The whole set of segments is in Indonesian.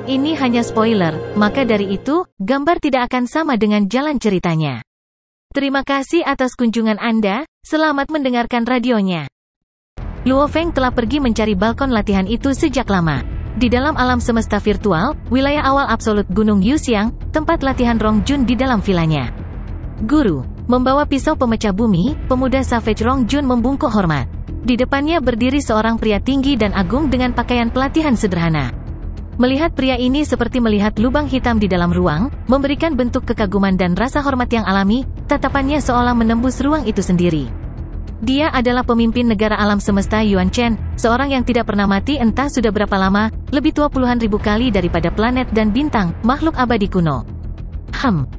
ini hanya spoiler, maka dari itu, gambar tidak akan sama dengan jalan ceritanya. Terima kasih atas kunjungan Anda, selamat mendengarkan radionya. Luo Feng telah pergi mencari balkon latihan itu sejak lama. Di dalam alam semesta virtual, wilayah awal absolut Gunung Yuxiang, tempat latihan Rong Jun di dalam vilanya. Guru, membawa pisau pemecah bumi, pemuda Savage Rong Jun membungkuk hormat. Di depannya berdiri seorang pria tinggi dan agung dengan pakaian pelatihan sederhana. Melihat pria ini seperti melihat lubang hitam di dalam ruang, memberikan bentuk kekaguman dan rasa hormat yang alami, tatapannya seolah menembus ruang itu sendiri. Dia adalah pemimpin negara alam semesta Yuan Chen, seorang yang tidak pernah mati entah sudah berapa lama, lebih tua puluhan ribu kali daripada planet dan bintang, makhluk abadi kuno.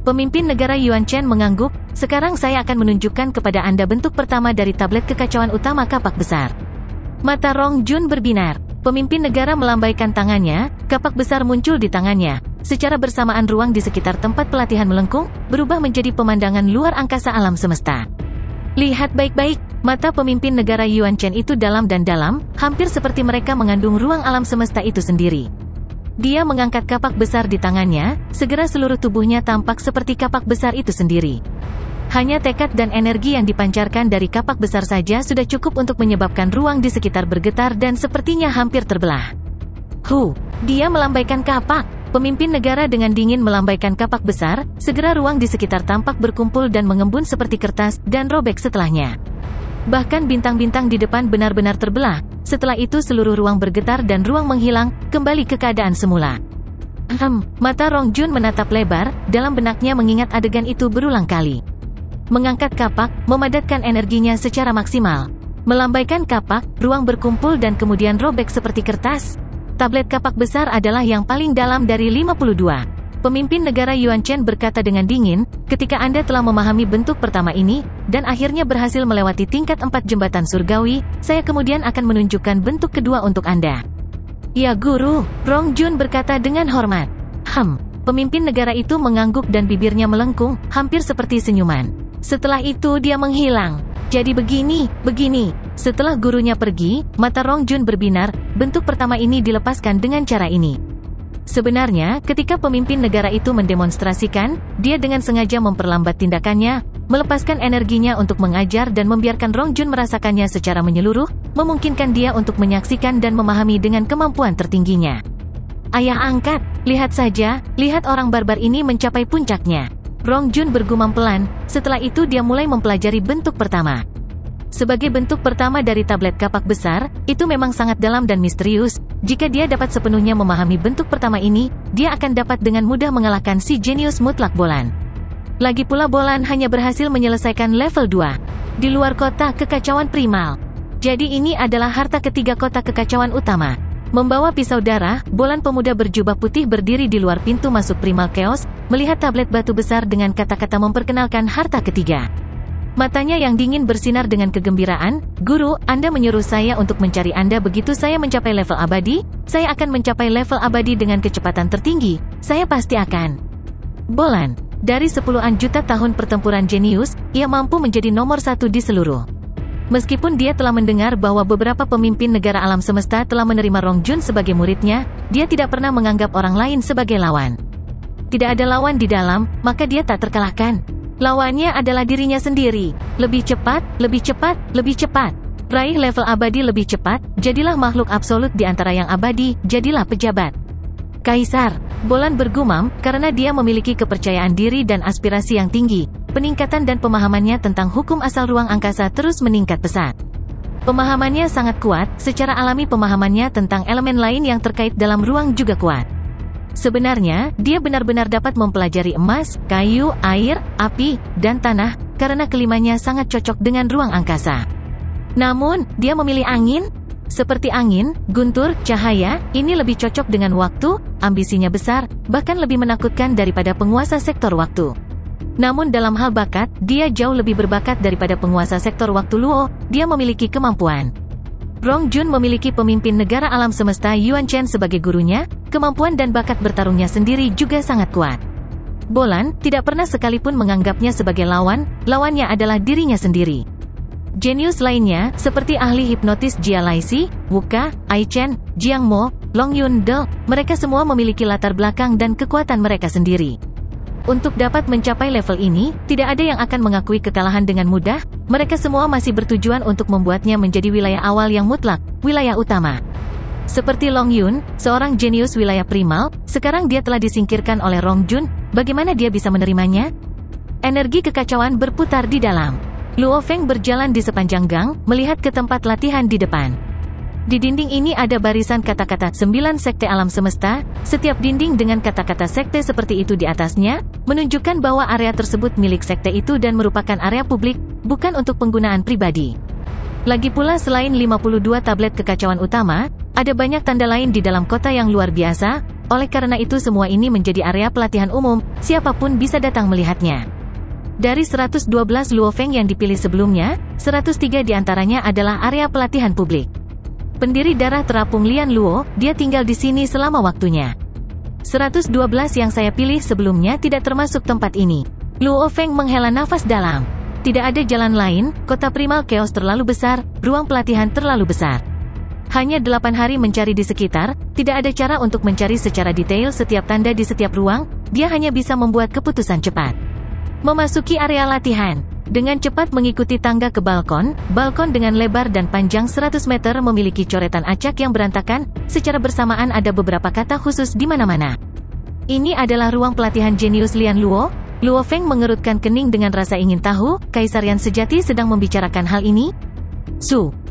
Pemimpin negara Yuan Chen mengangguk, sekarang saya akan menunjukkan kepada Anda bentuk pertama dari tablet kekacauan utama kapak besar. Mata Rong Jun berbinar. Pemimpin negara melambaikan tangannya, kapak besar muncul di tangannya. Secara bersamaan ruang di sekitar tempat pelatihan melengkung, berubah menjadi pemandangan luar angkasa alam semesta. Lihat baik-baik, mata pemimpin negara Yuan Chen itu dalam dan dalam, hampir seperti mereka mengandung ruang alam semesta itu sendiri. Dia mengangkat kapak besar di tangannya, segera seluruh tubuhnya tampak seperti kapak besar itu sendiri. Hanya tekad dan energi yang dipancarkan dari kapak besar saja sudah cukup untuk menyebabkan ruang di sekitar bergetar dan sepertinya hampir terbelah. Dia melambaikan kapak. Pemimpin negara dengan dingin melambaikan kapak besar, segera ruang di sekitar tampak berkumpul dan mengembun seperti kertas, dan robek setelahnya. Bahkan bintang-bintang di depan benar-benar terbelah, setelah itu seluruh ruang bergetar dan ruang menghilang, kembali ke keadaan semula. Mata Rong Jun menatap lebar, dalam benaknya mengingat adegan itu berulang kali. Mengangkat kapak, memadatkan energinya secara maksimal. Melambaikan kapak, ruang berkumpul dan kemudian robek seperti kertas. Tablet kapak besar adalah yang paling dalam dari 52. Pemimpin negara Yuan Chen berkata dengan dingin, ketika Anda telah memahami bentuk pertama ini, dan akhirnya berhasil melewati tingkat 4 jembatan surgawi, saya kemudian akan menunjukkan bentuk kedua untuk Anda. Ya guru, Rong Jun berkata dengan hormat. Pemimpin negara itu mengangguk dan bibirnya melengkung, hampir seperti senyuman. Setelah itu dia menghilang. Jadi begini. Setelah gurunya pergi, mata Rong Jun berbinar, bentuk pertama ini dilepaskan dengan cara ini. Sebenarnya, ketika pemimpin negara itu mendemonstrasikan, dia dengan sengaja memperlambat tindakannya, melepaskan energinya untuk mengajar dan membiarkan Rong Jun merasakannya secara menyeluruh, memungkinkan dia untuk menyaksikan dan memahami dengan kemampuan tertingginya. Ayah angkat, lihat saja, lihat orang barbar ini mencapai puncaknya. Rong Jun bergumam pelan, setelah itu dia mulai mempelajari bentuk pertama. Sebagai bentuk pertama dari tablet kapak besar, itu memang sangat dalam dan misterius. Jika dia dapat sepenuhnya memahami bentuk pertama ini, dia akan dapat dengan mudah mengalahkan si jenius mutlak Bolan. Lagi pula Bolan hanya berhasil menyelesaikan level 2. Di luar kota kekacauan primal. Jadi ini adalah harta ketiga kota kekacauan utama. Membawa pisau darah, Bolan pemuda berjubah putih berdiri di luar pintu masuk Primal Chaos, melihat tablet batu besar dengan kata-kata memperkenalkan harta ketiga. Matanya yang dingin bersinar dengan kegembiraan, Guru, Anda menyuruh saya untuk mencari Anda begitu saya mencapai level abadi, saya akan mencapai level abadi dengan kecepatan tertinggi, saya pasti akan. Bolan, dari 10-an juta tahun pertempuran jenius, ia mampu menjadi nomor 1 di seluruh. Meskipun dia telah mendengar bahwa beberapa pemimpin negara alam semesta telah menerima Rong Jun sebagai muridnya, dia tidak pernah menganggap orang lain sebagai lawan. Tidak ada lawan di dalam, maka dia tak terkalahkan. Lawannya adalah dirinya sendiri. Lebih cepat, lebih cepat, lebih cepat. Raih level abadi lebih cepat, jadilah makhluk absolut di antara yang abadi, jadilah pejabat. Kaisar, Bolan bergumam, karena dia memiliki kepercayaan diri dan aspirasi yang tinggi. Peningkatan dan pemahamannya tentang hukum asal ruang angkasa terus meningkat pesat. Pemahamannya sangat kuat, secara alami pemahamannya tentang elemen lain yang terkait dalam ruang juga kuat. Sebenarnya, dia benar-benar dapat mempelajari emas, kayu, air, api, dan tanah, karena kelimanya sangat cocok dengan ruang angkasa. Namun, dia memilih angin? Seperti angin, guntur, cahaya, ini lebih cocok dengan waktu, ambisinya besar, bahkan lebih menakutkan daripada penguasa sektor waktu. Namun dalam hal bakat, dia jauh lebih berbakat daripada penguasa sektor waktu Luo, dia memiliki kemampuan. Rong Jun memiliki pemimpin negara alam semesta Yuan Chen sebagai gurunya, kemampuan dan bakat bertarungnya sendiri juga sangat kuat. Bolan tidak pernah sekalipun menganggapnya sebagai lawan, lawannya adalah dirinya sendiri. Jenius lainnya, seperti ahli hipnotis Jia Laixi, Wuka, Ai Chen, Jiang Mo, Long Yun De, mereka semua memiliki latar belakang dan kekuatan mereka sendiri. Untuk dapat mencapai level ini, tidak ada yang akan mengakui kekalahan dengan mudah. Mereka semua masih bertujuan untuk membuatnya menjadi wilayah awal yang mutlak, wilayah utama. Seperti Long Yun, seorang jenius wilayah primal, sekarang dia telah disingkirkan oleh Rong Jun. Bagaimana dia bisa menerimanya? Energi kekacauan berputar di dalam. Luo Feng berjalan di sepanjang gang, melihat ke tempat latihan di depan. Di dinding ini ada barisan kata-kata 9 sekte alam semesta. Setiap dinding dengan kata-kata sekte seperti itu di atasnya, menunjukkan bahwa area tersebut milik sekte itu dan merupakan area publik, bukan untuk penggunaan pribadi. Lagi pula selain 52 tablet kekacauan utama, ada banyak tanda lain di dalam kota yang luar biasa. Oleh karena itu semua ini menjadi area pelatihan umum, siapapun bisa datang melihatnya. Dari 112 Luo Feng yang dipilih sebelumnya, 103 diantaranya adalah area pelatihan publik. Pendiri darah terapung Lian Luo, dia tinggal di sini selama waktunya. 112 yang saya pilih sebelumnya tidak termasuk tempat ini. Luo Feng menghela nafas dalam. Tidak ada jalan lain, kota primal chaos terlalu besar, ruang pelatihan terlalu besar. Hanya 8 hari mencari di sekitar, tidak ada cara untuk mencari secara detail setiap tanda di setiap ruang, dia hanya bisa membuat keputusan cepat. Memasuki area latihan. Dengan cepat mengikuti tangga ke balkon dengan lebar dan panjang 100 meter memiliki coretan acak yang berantakan, secara bersamaan ada beberapa kata khusus di mana-mana. Ini adalah ruang pelatihan jenius Lian Luo. Luo Feng mengerutkan kening dengan rasa ingin tahu, Kaisar Yan sejati sedang membicarakan hal ini?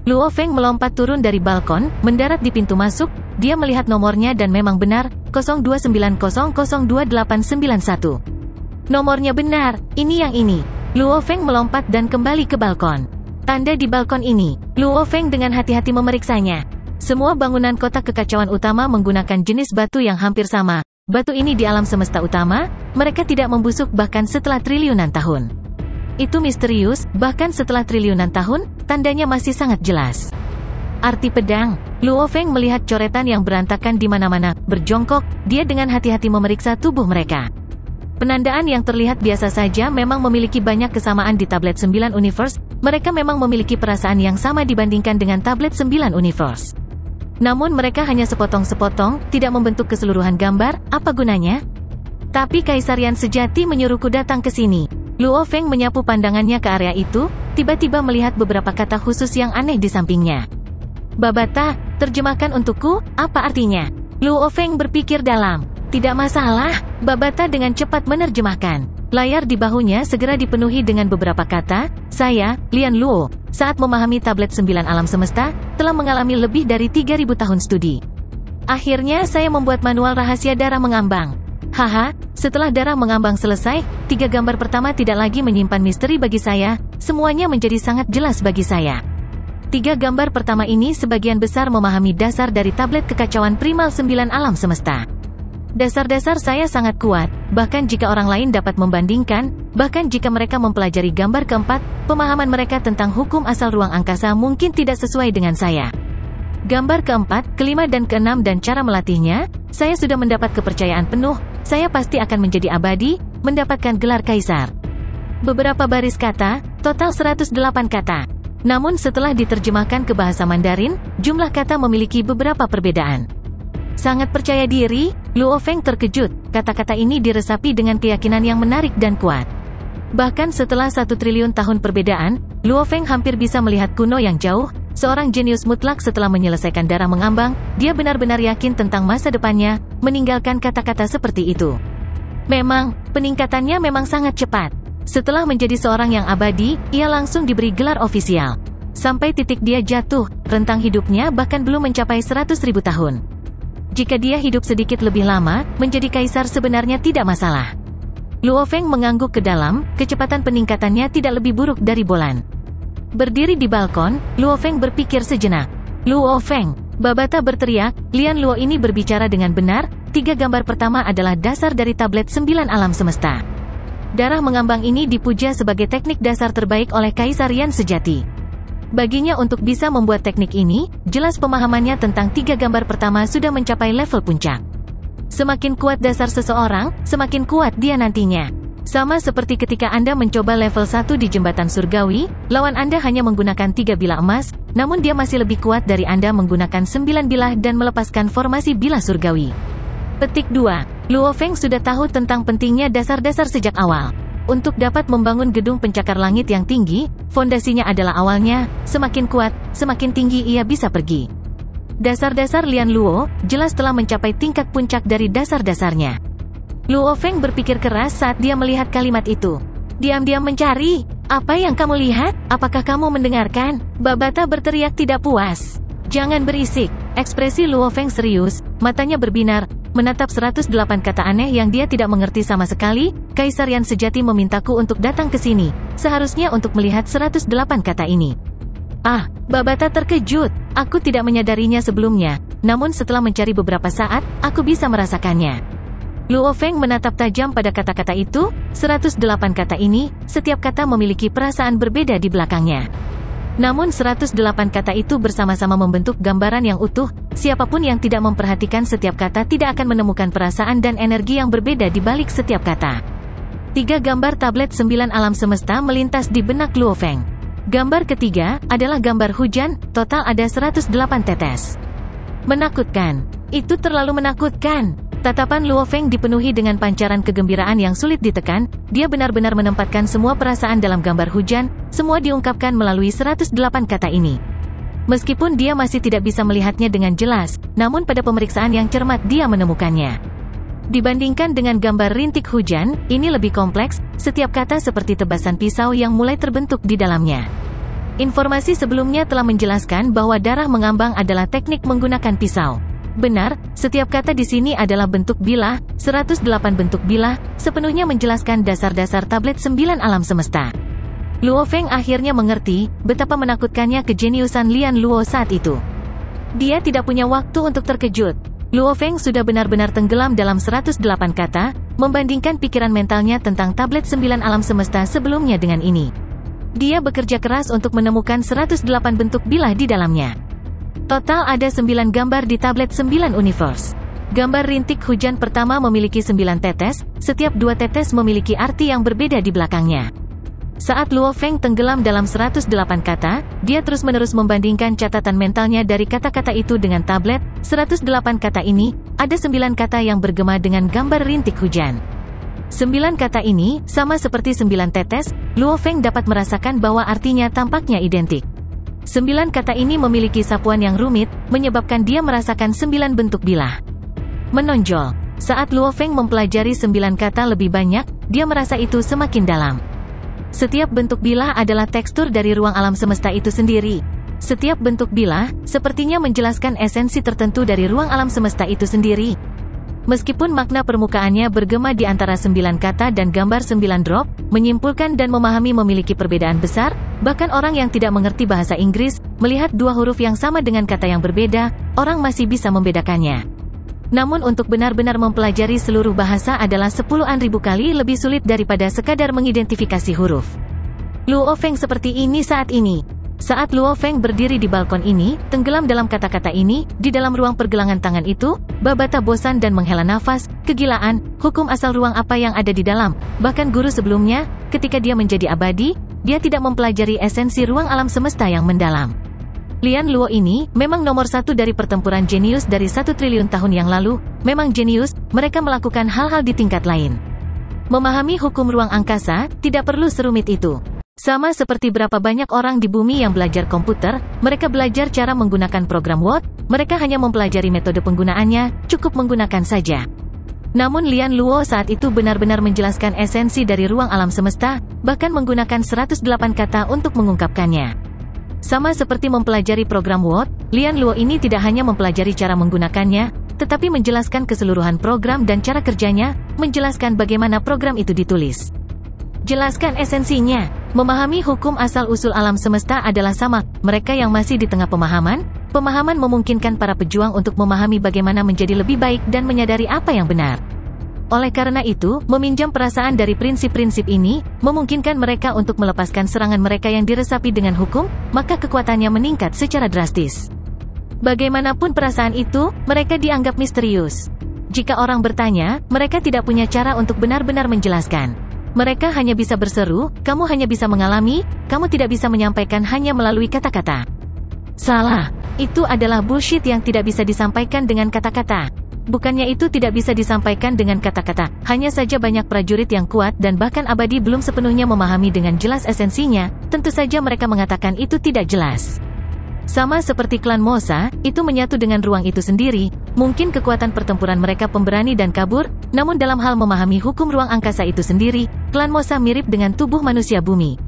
Luo Feng melompat turun dari balkon, mendarat di pintu masuk, dia melihat nomornya dan memang benar, 0290028891. Nomornya benar, ini yang ini. Luo Feng melompat dan kembali ke balkon. Tanda di balkon ini, Luo Feng dengan hati-hati memeriksanya. Semua bangunan kotak kekacauan utama menggunakan jenis batu yang hampir sama. Batu ini di alam semesta utama, mereka tidak membusuk bahkan setelah triliunan tahun. Itu misterius, bahkan setelah triliunan tahun, tandanya masih sangat jelas. Arti pedang. Luo Feng melihat coretan yang berantakan di mana-mana, berjongkok, dia dengan hati-hati memeriksa tubuh mereka. Penandaan yang terlihat biasa saja memang memiliki banyak kesamaan di tablet 9 Universe, mereka memang memiliki perasaan yang sama dibandingkan dengan tablet 9 Universe. Namun mereka hanya sepotong-sepotong, tidak membentuk keseluruhan gambar, apa gunanya? Tapi Kaisar Yan sejati menyuruhku datang ke sini. Luo Feng menyapu pandangannya ke area itu, tiba-tiba melihat beberapa kata khusus yang aneh di sampingnya. Babata, terjemahkan untukku, apa artinya? Luo Feng berpikir dalam. Tidak masalah, Babata dengan cepat menerjemahkan. Layar di bahunya segera dipenuhi dengan beberapa kata, saya, Lian Luo, saat memahami tablet 9 alam semesta, telah mengalami lebih dari 3000 tahun studi. Akhirnya saya membuat manual rahasia darah mengambang. Haha, setelah darah mengambang selesai, 3 gambar pertama tidak lagi menyimpan misteri bagi saya, semuanya menjadi sangat jelas bagi saya. 3 gambar pertama ini sebagian besar memahami dasar dari tablet kekacauan primal 9 alam semesta. Dasar-dasar saya sangat kuat, bahkan jika orang lain dapat membandingkan, bahkan jika mereka mempelajari gambar keempat, pemahaman mereka tentang hukum asal ruang angkasa mungkin tidak sesuai dengan saya. Gambar keempat, kelima dan keenam dan cara melatihnya, saya sudah mendapat kepercayaan penuh, saya pasti akan menjadi abadi, mendapatkan gelar kaisar. Beberapa baris kata, total 108 kata. Namun setelah diterjemahkan ke bahasa Mandarin, jumlah kata memiliki beberapa perbedaan. Sangat percaya diri, Luo Feng terkejut, kata-kata ini diresapi dengan keyakinan yang menarik dan kuat. Bahkan setelah 1 triliun tahun perbedaan, Luo Feng hampir bisa melihat kuno yang jauh, seorang jenius mutlak setelah menyelesaikan darah mengambang, dia benar-benar yakin tentang masa depannya, meninggalkan kata-kata seperti itu. Memang, peningkatannya memang sangat cepat. Setelah menjadi seorang yang abadi, ia langsung diberi gelar ofisial. Sampai titik dia jatuh, rentang hidupnya bahkan belum mencapai 100.000 tahun. Jika dia hidup sedikit lebih lama, menjadi kaisar sebenarnya tidak masalah. Luo Feng mengangguk ke dalam, kecepatan peningkatannya tidak lebih buruk dari bolan. Berdiri di balkon, Luo Feng berpikir sejenak. Luo Feng, Babata berteriak, Lian Luo ini berbicara dengan benar, 3 gambar pertama adalah dasar dari tablet 9 alam semesta. Darah mengambang ini dipuja sebagai teknik dasar terbaik oleh Kaisar Yan sejati. Baginya untuk bisa membuat teknik ini, jelas pemahamannya tentang 3 gambar pertama sudah mencapai level puncak. Semakin kuat dasar seseorang, semakin kuat dia nantinya. Sama seperti ketika Anda mencoba level 1 di jembatan surgawi, lawan Anda hanya menggunakan 3 bilah emas, namun dia masih lebih kuat dari Anda menggunakan 9 bilah dan melepaskan formasi bilah surgawi. Petik 2. Luo Feng sudah tahu tentang pentingnya dasar-dasar sejak awal. Untuk dapat membangun gedung pencakar langit yang tinggi, fondasinya adalah awalnya, semakin kuat, semakin tinggi ia bisa pergi. Dasar-dasar Lian Luo, jelas telah mencapai tingkat puncak dari dasar-dasarnya. Luo Feng berpikir keras saat dia melihat kalimat itu. Diam-diam mencari. Apa yang kamu lihat? Apakah kamu mendengarkan? Babata berteriak tidak puas. Jangan berisik. Ekspresi Luo Feng serius, matanya berbinar, menatap 108 kata aneh yang dia tidak mengerti sama sekali. Kaisar yang sejati memintaku untuk datang ke sini, seharusnya untuk melihat 108 kata ini. Ah, Babata terkejut. Aku tidak menyadarinya sebelumnya, namun setelah mencari beberapa saat, aku bisa merasakannya. Luo Feng menatap tajam pada kata-kata itu. 108 kata ini, setiap kata memiliki perasaan berbeda di belakangnya. Namun 108 kata itu bersama-sama membentuk gambaran yang utuh. Siapapun yang tidak memperhatikan setiap kata tidak akan menemukan perasaan dan energi yang berbeda di balik setiap kata. 3 gambar tablet 9 alam semesta melintas di benak Luo Feng. Gambar ketiga adalah gambar hujan, total ada 108 tetes. Menakutkan. Itu terlalu menakutkan. Tatapan Luo Feng dipenuhi dengan pancaran kegembiraan yang sulit ditekan. Dia benar-benar menempatkan semua perasaan dalam gambar hujan. Semua diungkapkan melalui 108 kata ini. Meskipun dia masih tidak bisa melihatnya dengan jelas, namun pada pemeriksaan yang cermat dia menemukannya. Dibandingkan dengan gambar rintik hujan, ini lebih kompleks. Setiap kata seperti tebasan pisau yang mulai terbentuk di dalamnya. Informasi sebelumnya telah menjelaskan bahwa darah mengambang adalah teknik menggunakan pisau. Benar, setiap kata di sini adalah bentuk bilah, 108 bentuk bilah, sepenuhnya menjelaskan dasar-dasar tablet 9 alam semesta. Luo Feng akhirnya mengerti, betapa menakutkannya kejeniusan Lian Luo saat itu. Dia tidak punya waktu untuk terkejut. Luo Feng sudah benar-benar tenggelam dalam 108 kata, membandingkan pikiran mentalnya tentang tablet 9 alam semesta sebelumnya dengan ini. Dia bekerja keras untuk menemukan 108 bentuk bilah di dalamnya. Total ada 9 gambar di tablet 9 universe. Gambar rintik hujan pertama memiliki 9 tetes, setiap 2 tetes memiliki arti yang berbeda di belakangnya. Saat Luo Feng tenggelam dalam 108 kata, dia terus-menerus membandingkan catatan mentalnya dari kata-kata itu dengan tablet. 108 kata ini, ada 9 kata yang bergema dengan gambar rintik hujan. 9 kata ini, sama seperti 9 tetes, Luo Feng dapat merasakan bahwa artinya tampaknya identik. 9 kata ini memiliki sapuan yang rumit, menyebabkan dia merasakan 9 bentuk bilah. Menonjol. Saat Luo Feng mempelajari 9 kata lebih banyak, dia merasa itu semakin dalam. Setiap bentuk bilah adalah tekstur dari ruang alam semesta itu sendiri. Setiap bentuk bilah, sepertinya menjelaskan esensi tertentu dari ruang alam semesta itu sendiri. Meskipun makna permukaannya bergema di antara 9 kata dan gambar 9 drop, menyimpulkan dan memahami memiliki perbedaan besar, bahkan orang yang tidak mengerti bahasa Inggris, melihat 2 huruf yang sama dengan kata yang berbeda, orang masih bisa membedakannya. Namun untuk benar-benar mempelajari seluruh bahasa adalah 10.000 kali lebih sulit daripada sekadar mengidentifikasi huruf. Luo Feng seperti ini saat ini. Saat Luo Feng berdiri di balkon ini, tenggelam dalam kata-kata ini, di dalam ruang pergelangan tangan itu, Babata bosan dan menghela nafas, kegilaan, hukum asal ruang apa yang ada di dalam. Bahkan guru sebelumnya, ketika dia menjadi abadi, dia tidak mempelajari esensi ruang alam semesta yang mendalam. Lian Luo ini, memang nomor 1 dari pertempuran jenius dari 1 triliun tahun yang lalu, memang jenius, mereka melakukan hal-hal di tingkat lain. Memahami hukum ruang angkasa, tidak perlu serumit itu. Sama seperti berapa banyak orang di bumi yang belajar komputer, mereka belajar cara menggunakan program Word, mereka hanya mempelajari metode penggunaannya, cukup menggunakan saja. Namun Lian Luo saat itu benar-benar menjelaskan esensi dari ruang alam semesta, bahkan menggunakan 108 kata untuk mengungkapkannya. Sama seperti mempelajari program Word, Lian Luo ini tidak hanya mempelajari cara menggunakannya, tetapi menjelaskan keseluruhan program dan cara kerjanya, menjelaskan bagaimana program itu ditulis. Jelaskan esensinya. Memahami hukum asal-usul alam semesta adalah sama. Mereka yang masih di tengah pemahaman memungkinkan para pejuang untuk memahami bagaimana menjadi lebih baik dan menyadari apa yang benar. Oleh karena itu, meminjam perasaan dari prinsip-prinsip ini, memungkinkan mereka untuk melepaskan serangan mereka yang diresapi dengan hukum, maka kekuatannya meningkat secara drastis. Bagaimanapun perasaan itu, mereka dianggap misterius. Jika orang bertanya, mereka tidak punya cara untuk benar-benar menjelaskan. Mereka hanya bisa berseru, kamu hanya bisa mengalami, kamu tidak bisa menyampaikan hanya melalui kata-kata. Salah. Itu adalah bullshit yang tidak bisa disampaikan dengan kata-kata. Bukannya itu tidak bisa disampaikan dengan kata-kata, hanya saja banyak prajurit yang kuat dan bahkan abadi belum sepenuhnya memahami dengan jelas esensinya, tentu saja mereka mengatakan itu tidak jelas. Sama seperti klan Mosa, itu menyatu dengan ruang itu sendiri, mungkin kekuatan pertempuran mereka pemberani dan kabur, namun dalam hal memahami hukum ruang angkasa itu sendiri, klan Mosa mirip dengan tubuh manusia bumi.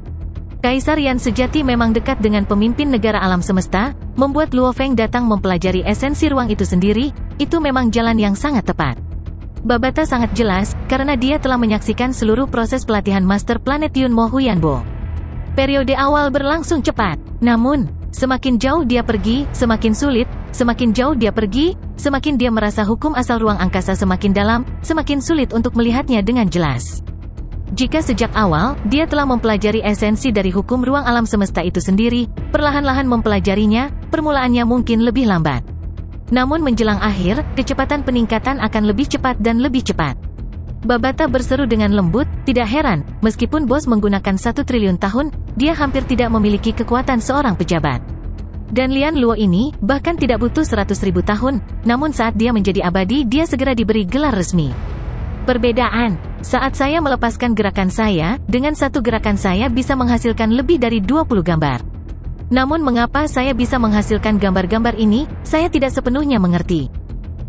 Kaisar Yan sejati memang dekat dengan pemimpin negara alam semesta, membuat Luo Feng datang mempelajari esensi ruang itu sendiri, itu memang jalan yang sangat tepat. Babata sangat jelas, karena dia telah menyaksikan seluruh proses pelatihan Master Planet Yunmo Huyanbo. Periode awal berlangsung cepat, namun, semakin jauh dia pergi, semakin sulit, semakin jauh dia pergi, semakin dia merasa hukum asal ruang angkasa semakin dalam, semakin sulit untuk melihatnya dengan jelas. Jika sejak awal, dia telah mempelajari esensi dari hukum ruang alam semesta itu sendiri, perlahan-lahan mempelajarinya, permulaannya mungkin lebih lambat. Namun menjelang akhir, kecepatan peningkatan akan lebih cepat dan lebih cepat. Babata berseru dengan lembut, tidak heran, meskipun bos menggunakan 1 triliun tahun, dia hampir tidak memiliki kekuatan seorang pejabat. Dan Lian Luo ini, bahkan tidak butuh 100.000 tahun, namun saat dia menjadi abadi dia segera diberi gelar resmi. Perbedaan, saat saya melepaskan gerakan saya, dengan satu gerakan saya bisa menghasilkan lebih dari 20 gambar. Namun mengapa saya bisa menghasilkan gambar-gambar ini, saya tidak sepenuhnya mengerti.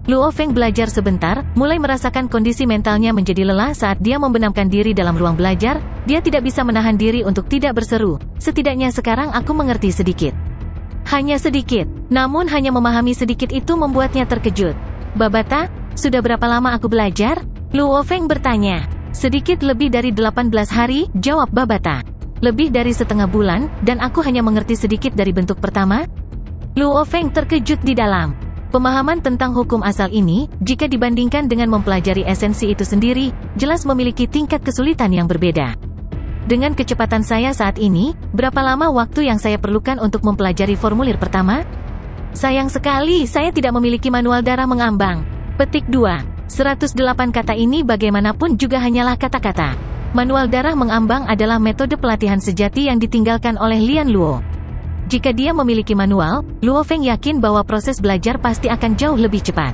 Luo Feng belajar sebentar, mulai merasakan kondisi mentalnya menjadi lelah saat dia membenamkan diri dalam ruang belajar, dia tidak bisa menahan diri untuk tidak berseru, setidaknya sekarang aku mengerti sedikit. Hanya sedikit, namun hanya memahami sedikit itu membuatnya terkejut. Babata, sudah berapa lama aku belajar? Luo Feng bertanya. Sedikit lebih dari 18 hari, jawab Babata. Lebih dari setengah bulan, dan aku hanya mengerti sedikit dari bentuk pertama? Luo Feng terkejut di dalam. Pemahaman tentang hukum asal ini, jika dibandingkan dengan mempelajari esensi itu sendiri, jelas memiliki tingkat kesulitan yang berbeda. Dengan kecepatan saya saat ini, berapa lama waktu yang saya perlukan untuk mempelajari formulir pertama? Sayang sekali, saya tidak memiliki manual darah mengambang. Petik 2. 108 kata ini bagaimanapun juga hanyalah kata-kata. Manual darah mengambang adalah metode pelatihan sejati yang ditinggalkan oleh Lian Luo. Jika dia memiliki manual, Luo Feng yakin bahwa proses belajar pasti akan jauh lebih cepat.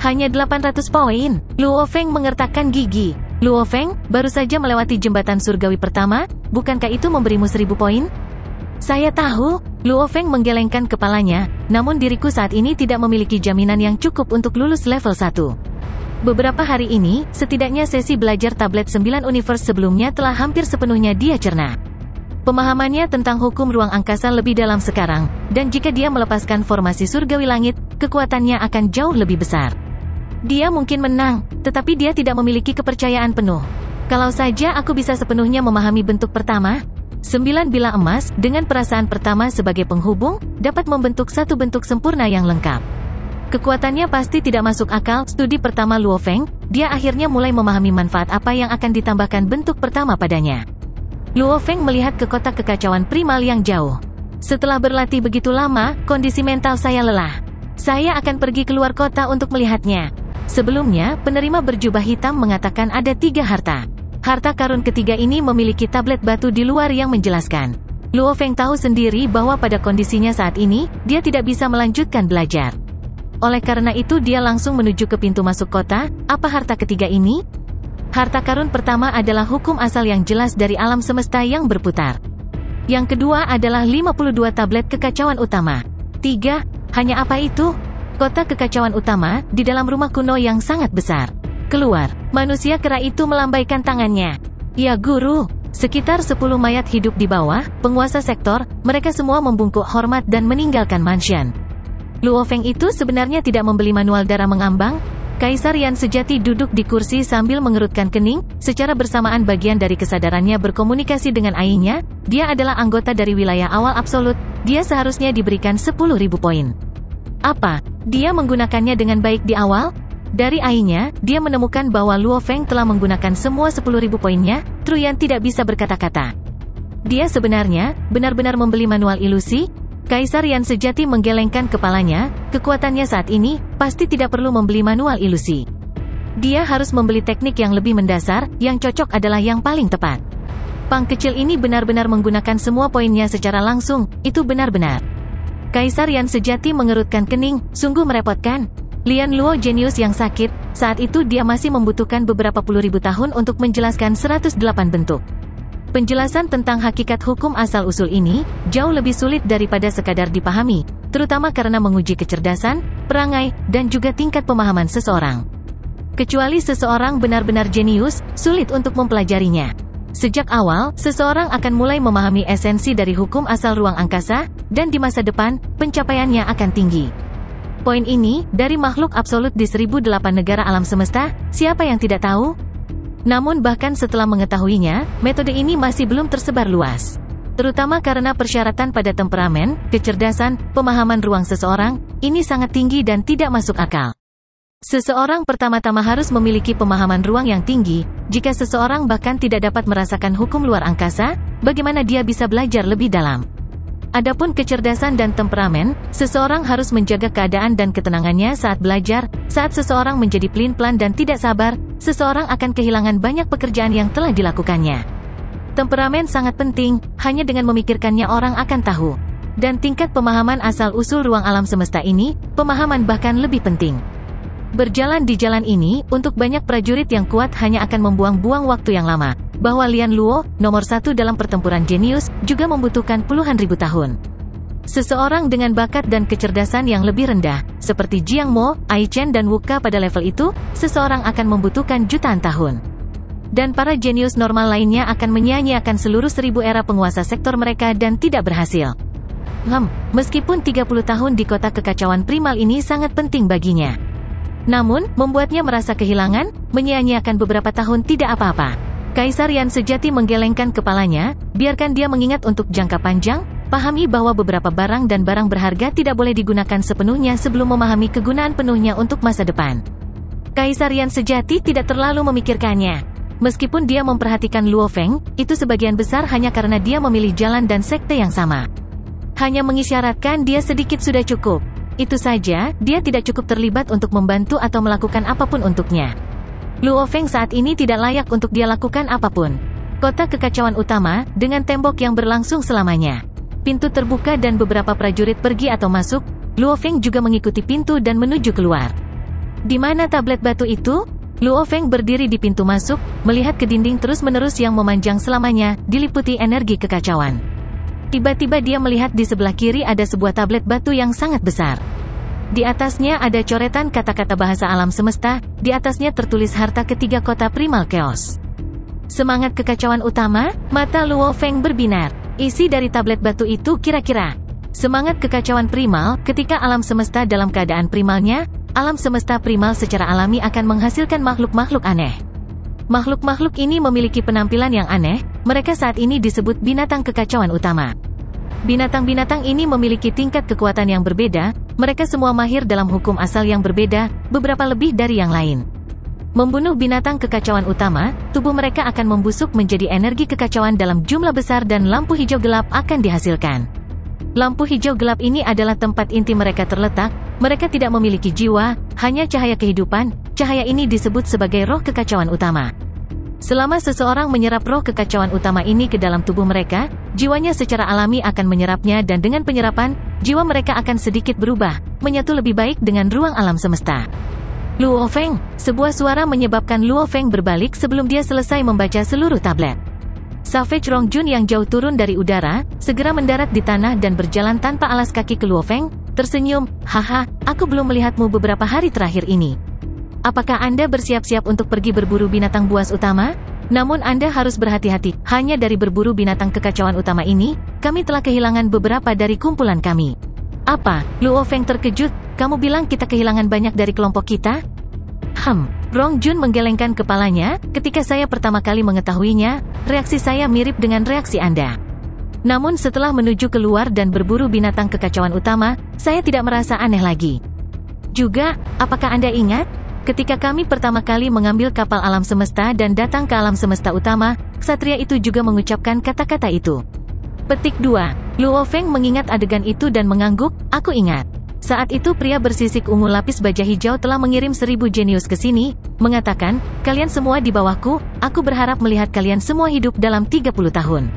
Hanya 800 poin, Luo Feng mengertakkan gigi. Luo Feng, baru saja melewati jembatan surgawi pertama, bukankah itu memberimu 1000 poin? Saya tahu, Luo Feng menggelengkan kepalanya, namun diriku saat ini tidak memiliki jaminan yang cukup untuk lulus level 1. Beberapa hari ini, setidaknya sesi belajar tablet 9 universe sebelumnya telah hampir sepenuhnya dia cerna. Pemahamannya tentang hukum ruang angkasa lebih dalam sekarang, dan jika dia melepaskan formasi surgawi langit, kekuatannya akan jauh lebih besar. Dia mungkin menang, tetapi dia tidak memiliki kepercayaan penuh. Kalau saja aku bisa sepenuhnya memahami bentuk pertama, 9 bilah emas, dengan perasaan pertama sebagai penghubung, dapat membentuk satu bentuk sempurna yang lengkap. Kekuatannya pasti tidak masuk akal. Studi pertama Luo Feng, dia akhirnya mulai memahami manfaat apa yang akan ditambahkan bentuk pertama padanya. Luo Feng melihat ke kotak kekacauan primal yang jauh. Setelah berlatih begitu lama, kondisi mental saya lelah. Saya akan pergi keluar kota untuk melihatnya. Sebelumnya, penerima berjubah hitam mengatakan ada 3 harta. Harta karun ketiga ini memiliki tablet batu di luar yang menjelaskan. Luo Feng tahu sendiri bahwa pada kondisinya saat ini, dia tidak bisa melanjutkan belajar. Oleh karena itu dia langsung menuju ke pintu masuk kota. Apa harta ketiga ini? Harta karun pertama adalah hukum asal yang jelas dari alam semesta yang berputar. Yang kedua adalah 52 tablet kekacauan utama. 3. Hanya apa itu? Kota kekacauan utama, di dalam rumah kuno yang sangat besar. Keluar. Manusia kera itu melambaikan tangannya. Ya guru. Sekitar 10 mayat hidup di bawah, penguasa sektor, mereka semua membungkuk hormat dan meninggalkan mansion. Luo Feng itu sebenarnya tidak membeli manual darah mengambang. Kaisar Yan sejati duduk di kursi sambil mengerutkan kening, secara bersamaan bagian dari kesadarannya berkomunikasi dengan ayahnya. Dia adalah anggota dari wilayah awal absolut, dia seharusnya diberikan 10.000 poin. Apa? Dia menggunakannya dengan baik di awal? Dari ayahnya, dia menemukan bahwa Luo Feng telah menggunakan semua 10.000 poinnya. Truyan tidak bisa berkata-kata. Dia sebenarnya, benar-benar membeli manual ilusi? Kaisar Yan sejati menggelengkan kepalanya, kekuatannya saat ini, pasti tidak perlu membeli manual ilusi. Dia harus membeli teknik yang lebih mendasar, yang cocok adalah yang paling tepat. Pang kecil ini benar-benar menggunakan semua poinnya secara langsung, itu benar-benar. Kaisar Yan sejati mengerutkan kening, sungguh merepotkan. Lian Luo jenius yang sakit, saat itu dia masih membutuhkan beberapa puluh ribu tahun untuk menjelaskan 108 bentuk. Penjelasan tentang hakikat hukum asal-usul ini, jauh lebih sulit daripada sekadar dipahami, terutama karena menguji kecerdasan, perangai, dan juga tingkat pemahaman seseorang. Kecuali seseorang benar-benar jenius, sulit untuk mempelajarinya. Sejak awal, seseorang akan mulai memahami esensi dari hukum asal ruang angkasa, dan di masa depan, pencapaiannya akan tinggi. Poin ini, dari makhluk absolut di 1008 negara alam semesta, siapa yang tidak tahu? Namun bahkan setelah mengetahuinya, metode ini masih belum tersebar luas. Terutama karena persyaratan pada temperamen, kecerdasan, pemahaman ruang seseorang, ini sangat tinggi dan tidak masuk akal. Seseorang pertama-tama harus memiliki pemahaman ruang yang tinggi. Jika seseorang bahkan tidak dapat merasakan hukum luar angkasa, bagaimana dia bisa belajar lebih dalam? Adapun kecerdasan dan temperamen, seseorang harus menjaga keadaan dan ketenangannya saat belajar. Saat seseorang menjadi pelin-pelan dan tidak sabar, seseorang akan kehilangan banyak pekerjaan yang telah dilakukannya. Temperamen sangat penting, hanya dengan memikirkannya orang akan tahu. Dan tingkat pemahaman asal-usul ruang alam semesta ini, pemahaman bahkan lebih penting. Berjalan di jalan ini, untuk banyak prajurit yang kuat hanya akan membuang-buang waktu yang lama. Bahwa Lian Luo, nomor 1 dalam pertempuran jenius, juga membutuhkan puluhan ribu tahun. Seseorang dengan bakat dan kecerdasan yang lebih rendah, seperti Jiang Mo, Ai Chen dan Wu Ka pada level itu, seseorang akan membutuhkan jutaan tahun. Dan para jenius normal lainnya akan menyia-nyiakan seluruh 1000 era penguasa sektor mereka dan tidak berhasil. Meskipun 30 tahun di kota kekacauan primal ini sangat penting baginya. Namun, membuatnya merasa kehilangan, menyia-nyiakan beberapa tahun tidak apa-apa. Kaisar Yan sejati menggelengkan kepalanya, biarkan dia mengingat untuk jangka panjang, pahami bahwa beberapa barang dan barang berharga tidak boleh digunakan sepenuhnya sebelum memahami kegunaan penuhnya untuk masa depan. Kaisar Yan sejati tidak terlalu memikirkannya. Meskipun dia memperhatikan Luo Feng, itu sebagian besar hanya karena dia memilih jalan dan sekte yang sama. Hanya mengisyaratkan dia sedikit sudah cukup. Itu saja, dia tidak cukup terlibat untuk membantu atau melakukan apapun untuknya. Luo Feng saat ini tidak layak untuk dia lakukan apapun. Kota kekacauan utama, dengan tembok yang berlangsung selamanya. Pintu terbuka dan beberapa prajurit pergi atau masuk, Luo Feng juga mengikuti pintu dan menuju keluar. Di mana tablet batu itu? Luo Feng berdiri di pintu masuk, melihat ke dinding terus-menerus yang memanjang selamanya, diliputi energi kekacauan. Tiba-tiba dia melihat di sebelah kiri ada sebuah tablet batu yang sangat besar. Di atasnya ada coretan kata-kata bahasa alam semesta, di atasnya tertulis harta ketiga kota primal chaos. Semangat kekacauan utama, mata Luo Feng berbinar. Isi dari tablet batu itu kira-kira semangat kekacauan primal, ketika alam semesta dalam keadaan primalnya, alam semesta primal secara alami akan menghasilkan makhluk-makhluk aneh. Makhluk-makhluk ini memiliki penampilan yang aneh, mereka saat ini disebut binatang kekacauan utama. Binatang-binatang ini memiliki tingkat kekuatan yang berbeda, mereka semua mahir dalam hukum asal yang berbeda, beberapa lebih dari yang lain. Membunuh binatang kekacauan utama, tubuh mereka akan membusuk menjadi energi kekacauan dalam jumlah besar dan lampu hijau gelap akan dihasilkan. Lampu hijau gelap ini adalah tempat inti mereka terletak, mereka tidak memiliki jiwa, hanya cahaya kehidupan, cahaya ini disebut sebagai roh kekacauan utama. Selama seseorang menyerap roh kekacauan utama ini ke dalam tubuh mereka, jiwanya secara alami akan menyerapnya dan dengan penyerapan, jiwa mereka akan sedikit berubah, menyatu lebih baik dengan ruang alam semesta. Luo Feng, sebuah suara menyebabkan Luo Feng berbalik sebelum dia selesai membaca seluruh tablet. Savage Rongjun yang jauh turun dari udara, segera mendarat di tanah dan berjalan tanpa alas kaki ke Luo Feng, tersenyum, haha, aku belum melihatmu beberapa hari terakhir ini. Apakah Anda bersiap-siap untuk pergi berburu binatang buas utama? Namun Anda harus berhati-hati, hanya dari berburu binatang kekacauan utama ini, kami telah kehilangan beberapa dari kumpulan kami. Apa? Luo Feng terkejut, kamu bilang kita kehilangan banyak dari kelompok kita? Rongjun menggelengkan kepalanya, ketika saya pertama kali mengetahuinya, reaksi saya mirip dengan reaksi Anda. Namun setelah menuju keluar dan berburu binatang kekacauan utama, saya tidak merasa aneh lagi. Juga, apakah Anda ingat? Ketika kami pertama kali mengambil kapal alam semesta dan datang ke alam semesta utama, ksatria itu juga mengucapkan kata-kata itu. Petik 2. Luo Feng mengingat adegan itu dan mengangguk, aku ingat. Saat itu pria bersisik ungu lapis baja hijau telah mengirim 1000 jenius ke sini, mengatakan, kalian semua di bawahku, aku berharap melihat kalian semua hidup dalam 30 tahun.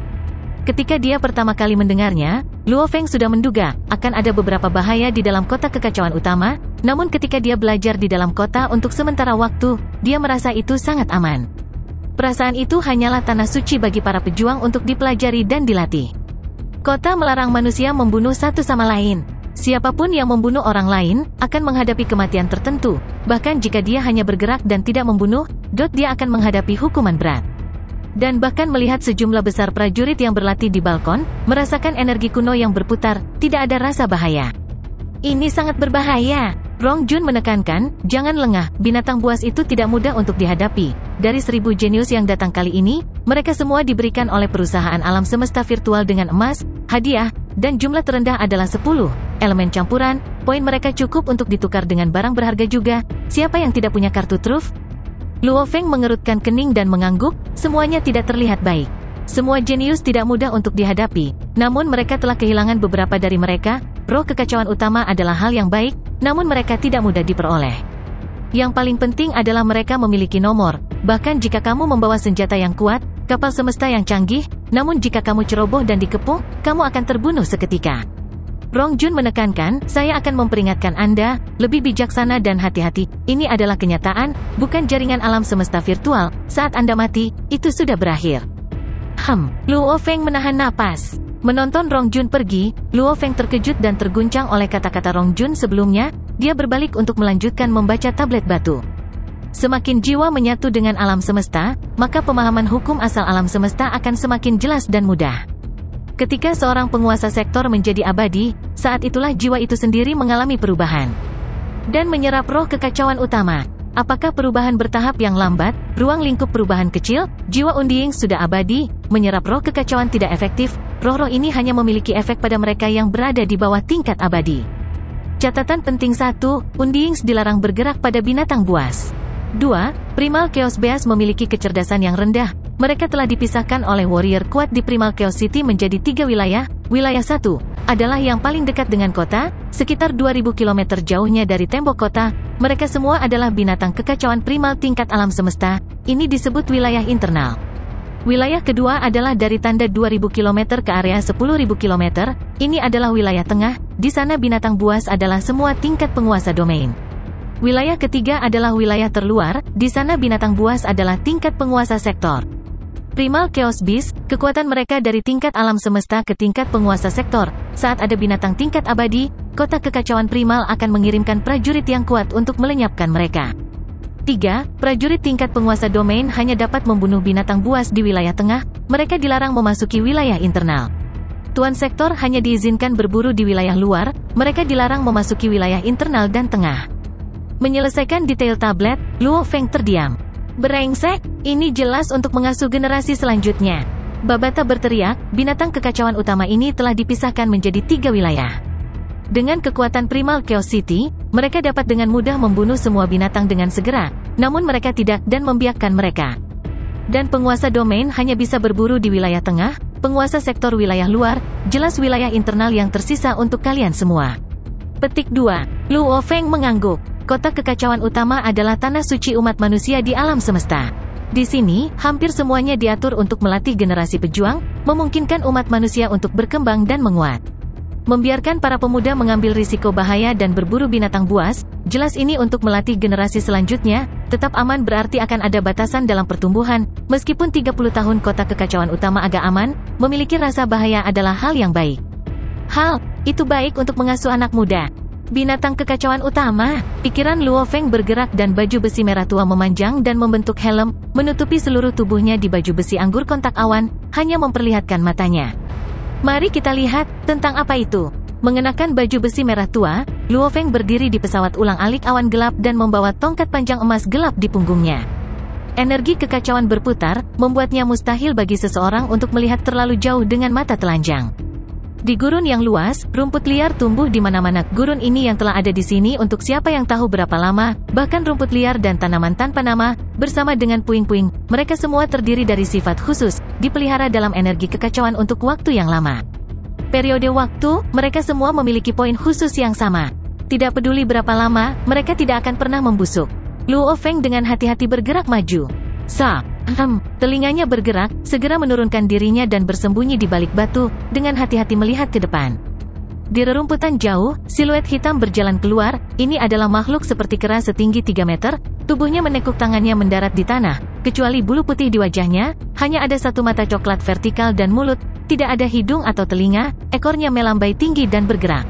Ketika dia pertama kali mendengarnya, Luo Feng sudah menduga, akan ada beberapa bahaya di dalam kota kekacauan utama, namun ketika dia belajar di dalam kota untuk sementara waktu, dia merasa itu sangat aman. Perasaan itu hanyalah tanah suci bagi para pejuang untuk dipelajari dan dilatih. Kota melarang manusia membunuh satu sama lain. Siapapun yang membunuh orang lain, akan menghadapi kematian tertentu. Bahkan jika dia hanya bergerak dan tidak membunuh, dia akan menghadapi hukuman berat. Dan bahkan melihat sejumlah besar prajurit yang berlatih di balkon, merasakan energi kuno yang berputar, tidak ada rasa bahaya. Ini sangat berbahaya. Rong Jun menekankan, jangan lengah, binatang buas itu tidak mudah untuk dihadapi. Dari 1000 jenius yang datang kali ini, mereka semua diberikan oleh perusahaan alam semesta virtual dengan emas, hadiah, dan jumlah terendah adalah 10. Elemen campuran, poin mereka cukup untuk ditukar dengan barang berharga juga. Siapa yang tidak punya kartu truf? Luo Feng mengerutkan kening dan mengangguk, semuanya tidak terlihat baik. Semua jenius tidak mudah untuk dihadapi, namun mereka telah kehilangan beberapa dari mereka. Roh kekacauan utama adalah hal yang baik, namun mereka tidak mudah diperoleh. Yang paling penting adalah mereka memiliki nomor, bahkan jika kamu membawa senjata yang kuat, kapal semesta yang canggih, namun jika kamu ceroboh dan dikepung, kamu akan terbunuh seketika. Rong Jun menekankan, saya akan memperingatkan Anda, lebih bijaksana dan hati-hati, ini adalah kenyataan, bukan jaringan alam semesta virtual, saat Anda mati, itu sudah berakhir. Luo Feng menahan napas. Menonton Rong Jun pergi, Luo Feng terkejut dan terguncang oleh kata-kata Rong Jun sebelumnya, dia berbalik untuk melanjutkan membaca tablet batu. Semakin jiwa menyatu dengan alam semesta, maka pemahaman hukum asal alam semesta akan semakin jelas dan mudah. Ketika seorang penguasa sektor menjadi abadi, saat itulah jiwa itu sendiri mengalami perubahan. Dan menyerap roh kekacauan utama. Apakah perubahan bertahap yang lambat, ruang lingkup perubahan kecil, jiwa Undiying sudah abadi, menyerap roh kekacauan tidak efektif, roh-roh ini hanya memiliki efek pada mereka yang berada di bawah tingkat abadi. Catatan penting 1, Undiying dilarang bergerak pada binatang buas. 2. Primal Chaos Beast memiliki kecerdasan yang rendah, mereka telah dipisahkan oleh warrior kuat di Primal Chaos City menjadi 3 wilayah, wilayah 1, adalah yang paling dekat dengan kota, sekitar 2000 km jauhnya dari tembok kota, mereka semua adalah binatang kekacauan primal tingkat alam semesta, ini disebut wilayah internal. Wilayah kedua adalah dari tanda 2000 km ke area 10.000 km, ini adalah wilayah tengah, di sana binatang buas adalah semua tingkat penguasa domain. Wilayah ketiga adalah wilayah terluar, di sana binatang buas adalah tingkat penguasa sektor. Primal Chaos Beast, kekuatan mereka dari tingkat alam semesta ke tingkat penguasa sektor. Saat ada binatang tingkat abadi, kota kekacauan primal akan mengirimkan prajurit yang kuat untuk melenyapkan mereka. 3. Prajurit tingkat penguasa domain hanya dapat membunuh binatang buas di wilayah tengah, mereka dilarang memasuki wilayah internal. Tuan sektor hanya diizinkan berburu di wilayah luar, mereka dilarang memasuki wilayah internal dan tengah. Menyelesaikan detail tablet, Luo Feng terdiam. Brengsek, ini jelas untuk mengasuh generasi selanjutnya. Babata berteriak, binatang kekacauan utama ini telah dipisahkan menjadi 3 wilayah. Dengan kekuatan Primal Chaos City, mereka dapat dengan mudah membunuh semua binatang dengan segera, namun mereka tidak dan membiarkan mereka. Dan penguasa domain hanya bisa berburu di wilayah tengah, penguasa sektor wilayah luar, jelas wilayah internal yang tersisa untuk kalian semua. Petik 2. Luo Feng mengangguk. Kota kekacauan utama adalah tanah suci umat manusia di alam semesta. Di sini, hampir semuanya diatur untuk melatih generasi pejuang, memungkinkan umat manusia untuk berkembang dan menguat. Membiarkan para pemuda mengambil risiko bahaya dan berburu binatang buas, jelas ini untuk melatih generasi selanjutnya, tetap aman berarti akan ada batasan dalam pertumbuhan, meskipun 30 tahun kota kekacauan utama agak aman, memiliki rasa bahaya adalah hal yang baik. Itu baik untuk mengasuh anak muda. Binatang kekacauan utama, pikiran Luo Feng bergerak dan baju besi merah tua memanjang dan membentuk helm, menutupi seluruh tubuhnya di baju besi anggur kontak awan, hanya memperlihatkan matanya. Mari kita lihat, tentang apa itu? Mengenakan baju besi merah tua, Luo Feng berdiri di pesawat ulang-alik awan gelap dan membawa tongkat panjang emas gelap di punggungnya. Energi kekacauan berputar, membuatnya mustahil bagi seseorang untuk melihat terlalu jauh dengan mata telanjang. Di gurun yang luas, rumput liar tumbuh di mana-mana. Gurun ini yang telah ada di sini untuk siapa yang tahu berapa lama, bahkan rumput liar dan tanaman tanpa nama, bersama dengan puing-puing, mereka semua terdiri dari sifat khusus, dipelihara dalam energi kekacauan untuk waktu yang lama. Periode waktu, mereka semua memiliki poin khusus yang sama. Tidak peduli berapa lama, mereka tidak akan pernah membusuk. Luo Feng dengan hati-hati bergerak maju. Telinganya bergerak, segera menurunkan dirinya dan bersembunyi di balik batu, dengan hati-hati melihat ke depan. Di rerumputan jauh, siluet hitam berjalan keluar. Ini adalah makhluk seperti kera setinggi 3 meter, tubuhnya menekuk tangannya mendarat di tanah, kecuali bulu putih di wajahnya, hanya ada satu mata coklat vertikal dan mulut, tidak ada hidung atau telinga, ekornya melambai tinggi dan bergerak.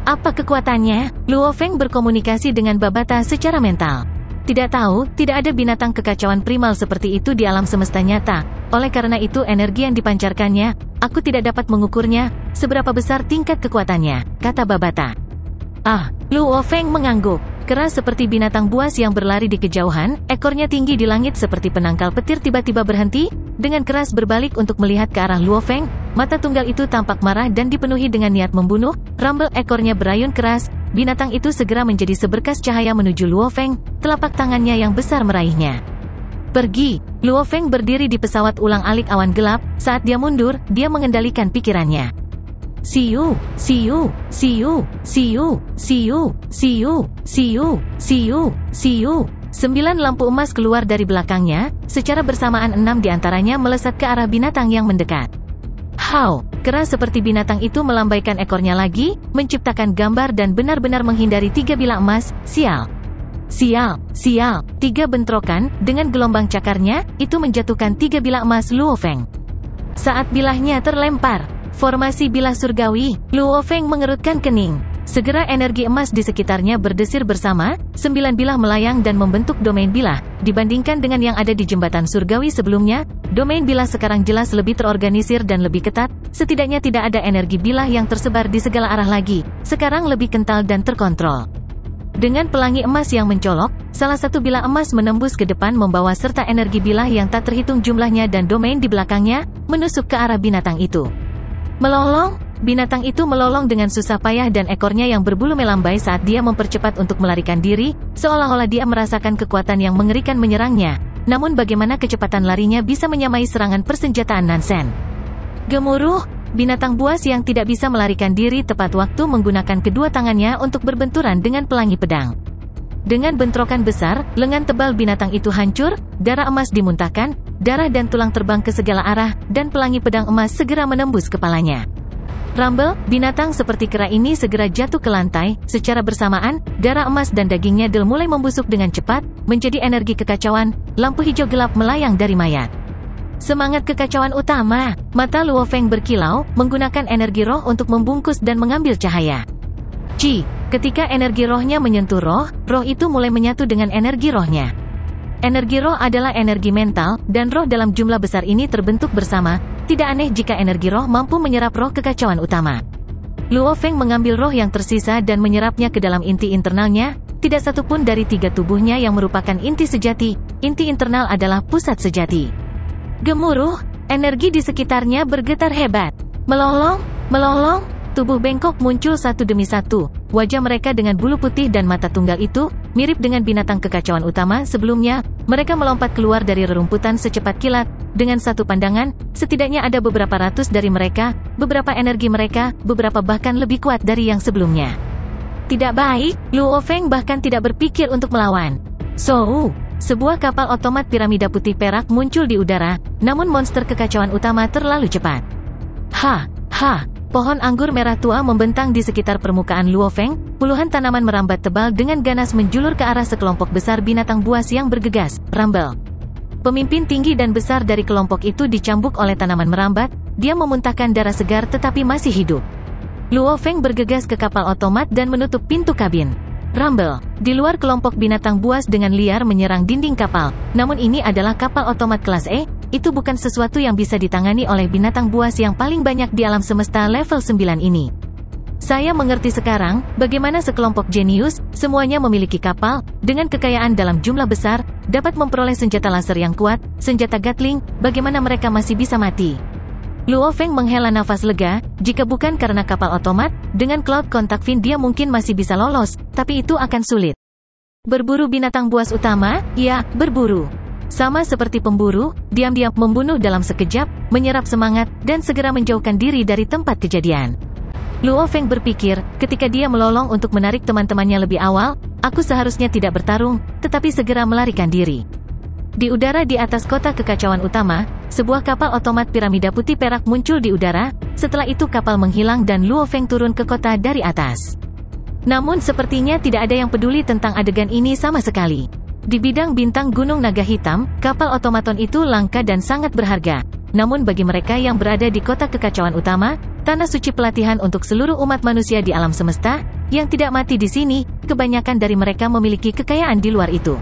Apa kekuatannya? Luo Feng berkomunikasi dengan Babata secara mental. Tidak tahu, tidak ada binatang kekacauan primal seperti itu di alam semesta nyata. Oleh karena itu energi yang dipancarkannya, aku tidak dapat mengukurnya, seberapa besar tingkat kekuatannya, kata Babata. Luo Feng mengangguk. Keras seperti binatang buas yang berlari di kejauhan, ekornya tinggi di langit seperti penangkal petir tiba-tiba berhenti, dengan keras berbalik untuk melihat ke arah Luo Feng. Mata tunggal itu tampak marah dan dipenuhi dengan niat membunuh. Rumble ekornya berayun keras, binatang itu segera menjadi seberkas cahaya menuju Luo Feng, telapak tangannya yang besar meraihnya. Pergi. Luo Feng berdiri di pesawat ulang-alik awan gelap, saat dia mundur, dia mengendalikan pikirannya. See you. 9 lampu emas keluar dari belakangnya, secara bersamaan 6 diantaranya melesat ke arah binatang yang mendekat. Keras seperti binatang itu melambaikan ekornya lagi, menciptakan gambar dan benar-benar menghindari 3 bilah emas. Sial. 3 bentrokan, dengan gelombang cakarnya, itu menjatuhkan 3 bilah emas Luo Feng. Saat bilahnya terlempar, formasi bilah surgawi, Luo Feng mengerutkan kening. Segera energi emas di sekitarnya berdesir bersama, 9 bilah melayang dan membentuk domain bilah. Dibandingkan dengan yang ada di jembatan surgawi sebelumnya, domain bilah sekarang jelas lebih terorganisir dan lebih ketat, setidaknya tidak ada energi bilah yang tersebar di segala arah lagi, sekarang lebih kental dan terkontrol. Dengan pelangi emas yang mencolok, salah satu bilah emas menembus ke depan membawa serta energi bilah yang tak terhitung jumlahnya dan domain di belakangnya, menusuk ke arah binatang itu. Melolong, binatang itu melolong dengan susah payah dan ekornya yang berbulu melambai saat dia mempercepat untuk melarikan diri, seolah-olah dia merasakan kekuatan yang mengerikan menyerangnya. Namun bagaimana kecepatan larinya bisa menyamai serangan persenjataan Nansen? Gemuruh, binatang buas yang tidak bisa melarikan diri tepat waktu menggunakan kedua tangannya untuk berbenturan dengan pelangi pedang. Dengan bentrokan besar, lengan tebal binatang itu hancur, darah emas dimuntahkan, darah dan tulang terbang ke segala arah, dan pelangi pedang emas segera menembus kepalanya. Rumble, binatang seperti kera ini segera jatuh ke lantai, secara bersamaan, darah emas dan dagingnya mulai membusuk dengan cepat, menjadi energi kekacauan, lampu hijau gelap melayang dari mayat. Semangat kekacauan utama, mata Luo Feng berkilau, menggunakan energi roh untuk membungkus dan mengambil cahaya. Ketika energi rohnya menyentuh roh itu mulai menyatu dengan energi rohnya. Energi roh adalah energi mental, dan roh dalam jumlah besar ini terbentuk bersama, tidak aneh jika energi roh mampu menyerap roh kekacauan utama. Luo Feng mengambil roh yang tersisa dan menyerapnya ke dalam inti internalnya, tidak satupun dari 3 tubuhnya yang merupakan inti sejati, inti internal adalah pusat sejati. Gemuruh, energi di sekitarnya bergetar hebat. Melolong, tubuh bengkok muncul satu demi satu, wajah mereka dengan bulu putih dan mata tunggal itu, mirip dengan binatang kekacauan utama sebelumnya, mereka melompat keluar dari rerumputan secepat kilat, dengan satu pandangan, setidaknya ada beberapa ratus dari mereka, beberapa energi mereka, beberapa bahkan lebih kuat dari yang sebelumnya. Tidak baik, Luo Feng bahkan tidak berpikir untuk melawan. Sebuah kapal otomat piramida putih perak muncul di udara, namun monster kekacauan utama terlalu cepat. Pohon anggur merah tua membentang di sekitar permukaan Luo Feng, puluhan tanaman merambat tebal dengan ganas menjulur ke arah sekelompok besar binatang buas yang bergegas, Rumble. Pemimpin tinggi dan besar dari kelompok itu dicambuk oleh tanaman merambat, dia memuntahkan darah segar tetapi masih hidup. Luo Feng bergegas ke kapal otomat dan menutup pintu kabin. Rumble, di luar kelompok binatang buas dengan liar menyerang dinding kapal, namun ini adalah kapal otomat kelas E, itu bukan sesuatu yang bisa ditangani oleh binatang buas yang paling banyak di alam semesta level 9 ini. Saya mengerti sekarang, bagaimana sekelompok jenius, semuanya memiliki kapal, dengan kekayaan dalam jumlah besar, dapat memperoleh senjata laser yang kuat, senjata Gatling, bagaimana mereka masih bisa mati. Luo Feng menghela nafas lega, jika bukan karena kapal otomat, dengan Cloud Contact Fin dia mungkin masih bisa lolos, tapi itu akan sulit. Berburu binatang buas utama, ya, berburu. Sama seperti pemburu, diam-diam membunuh dalam sekejap, menyerap semangat, dan segera menjauhkan diri dari tempat kejadian. Luo Feng berpikir, ketika dia melolong untuk menarik teman-temannya lebih awal, aku seharusnya tidak bertarung, tetapi segera melarikan diri. Di udara di atas kota kekacauan utama, sebuah kapal otomat piramida putih perak muncul di udara, setelah itu kapal menghilang dan Luo Feng turun ke kota dari atas. Namun sepertinya tidak ada yang peduli tentang adegan ini sama sekali. Di bidang bintang Gunung Naga Hitam, kapal otomaton itu langka dan sangat berharga. Namun bagi mereka yang berada di kota kekacauan utama, tanah suci pelatihan untuk seluruh umat manusia di alam semesta, yang tidak mati di sini, kebanyakan dari mereka memiliki kekayaan di luar itu.